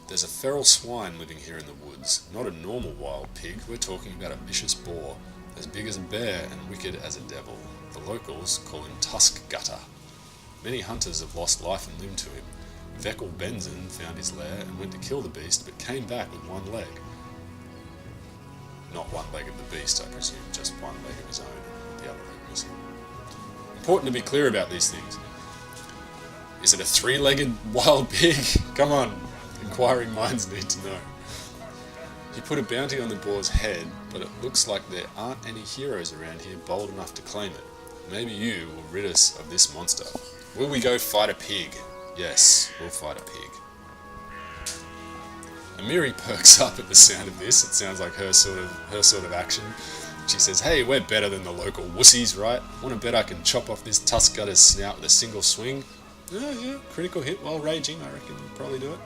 There's a feral swine living here in the woods, not a normal wild pig. We're talking about a vicious boar, as big as a bear and wicked as a devil. The locals call him Tusk Gutter. Many hunters have lost life and limb to him. Vekel Benzen found his lair and went to kill the beast, but came back with one leg. Not one leg of the beast, I presume, just one leg of his own, the other leg missing. Important to be clear about these things. Is it a three-legged wild pig? Come on, inquiring minds need to know. He put a bounty on the boar's head, but it looks like there aren't any heroes around here bold enough to claim it. Maybe you will rid us of this monster. Will we go fight a pig? Yes, we'll fight a pig. Amiri perks up at the sound of this. It sounds like her sort of action. She says, hey, we're better than the local wussies, right? Want to bet I can chop off this tusk gutter's snout with a single swing? Yeah, critical hit while raging, I reckon you'll probably do it.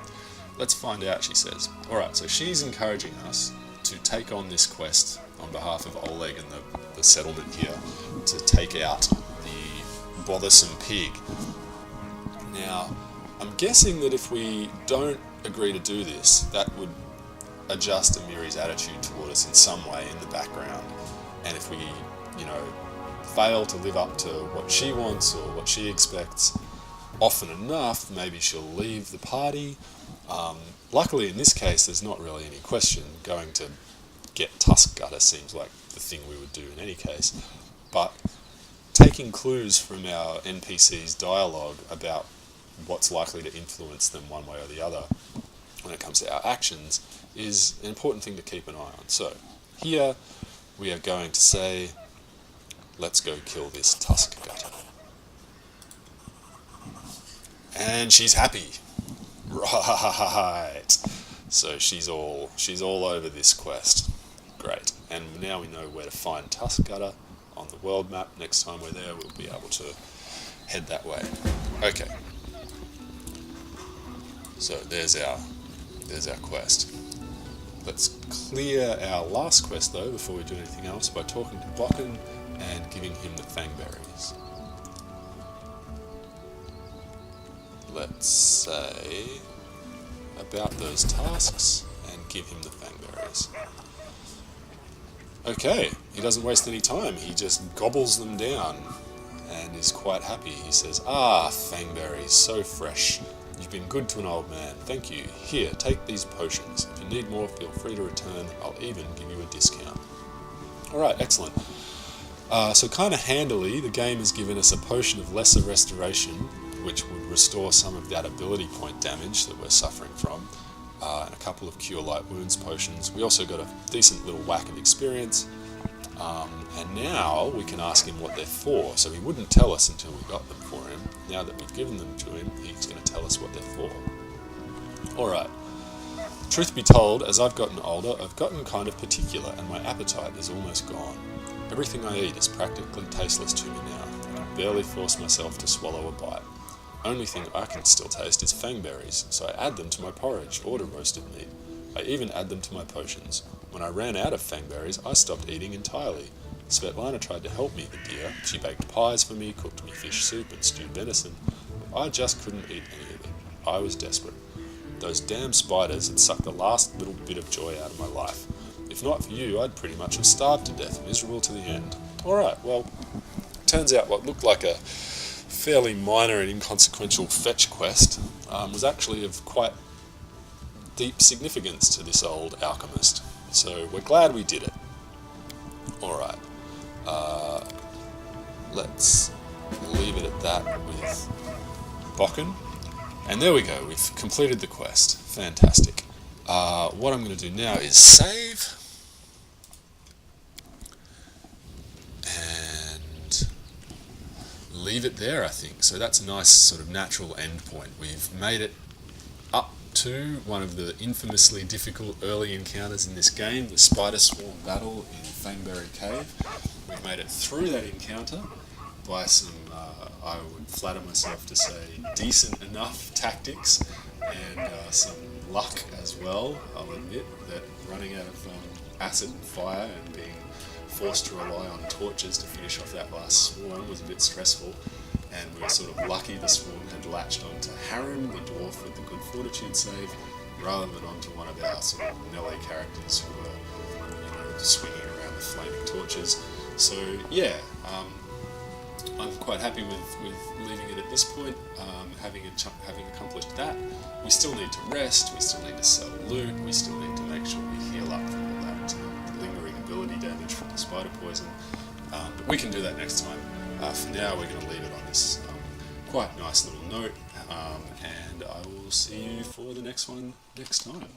Let's find out, she says. Alright, so she's encouraging us to take on this quest on behalf of Oleg and the settlement here to take out the bothersome pig. Now, I'm guessing that if we don't agree to do this, that would adjust Amiri's attitude toward us in some way in the background. And if we, fail to live up to what she wants or what she expects often enough, maybe she'll leave the party. Luckily, in this case, there's not really any question. Going to get Tusk Gutter seems like the thing we would do in any case. But taking clues from our NPC's dialogue about what's likely to influence them one way or the other when it comes to our actions is an important thing to keep an eye on. So, here we are going to say, let's go kill this Tusk Gutter. And she's happy. Right. So she's all over this quest. Great. And now we know where to find Tusk Gutter on the world map. Next time we're there, we'll be able to head that way. Okay. So there's our quest. Let's clear our last quest though before we do anything else by talking to Bokken and giving him the Fangberries. Let's say about those tasks and give him the Fangberries. Okay, he doesn't waste any time, he just gobbles them down and is quite happy. He says, Fangberries, so fresh. You've been good to an old man, thank you. Here, take these potions. If you need more, feel free to return. I'll even give you a discount. Alright, excellent. So kind of handily, the game has given us a potion of lesser restoration, which would restore some of that ability point damage that we're suffering from, and a couple of Cure Light Wounds potions. We also got a decent little whack of experience, and now we can ask him what they're for. So he wouldn't tell us until we got them for him. Now that we've given them to him, he's going to tell us what they're for. Alright. Truth be told, as I've gotten older, I've gotten kind of particular, and my appetite is almost gone. Everything I eat is practically tasteless to me now. I can barely force myself to swallow a bite. Only thing I can still taste is Fangberries, so I add them to my porridge or to roasted meat. I even add them to my potions. When I ran out of Fangberries, I stopped eating entirely. Svetlana tried to help me, the dear. She baked pies for me, cooked me fish soup and stewed venison, but I just couldn't eat any of it. I was desperate. Those damn spiders had sucked the last little bit of joy out of my life. If not for you, I'd pretty much have starved to death, miserable to the end. Alright, well, turns out what looked like a fairly minor and inconsequential fetch quest was actually of quite deep significance to this old alchemist. So we're glad we did it. Alright. Let's leave it at that with Bokken. And there we go, we've completed the quest. Fantastic. What I'm going to do now is save. And leave it there, I think. So that's a nice sort of natural end point. We've made it up to one of the infamously difficult early encounters in this game, the Spider Swarm battle in Fangberry Cave. We've made it through that encounter by some, I would flatter myself to say, decent enough tactics and some luck as well. I'll admit that running out of acid and fire and being forced to rely on torches to finish off that last swarm was a bit stressful, and we were sort of lucky the swarm had latched onto Harrim, the dwarf with the good fortitude save, rather than onto one of our sort of melee characters who were, swinging around with flaming torches. So yeah, I'm quite happy with leaving it at this point. Having accomplished that, we still need to rest, we still need to sell loot, we still need to make sure we heal up from all that lingering ability damage from the spider poison. But we can do that next time. For now, we're going to leave it on this quite nice little note, and I will see you for the next one next time.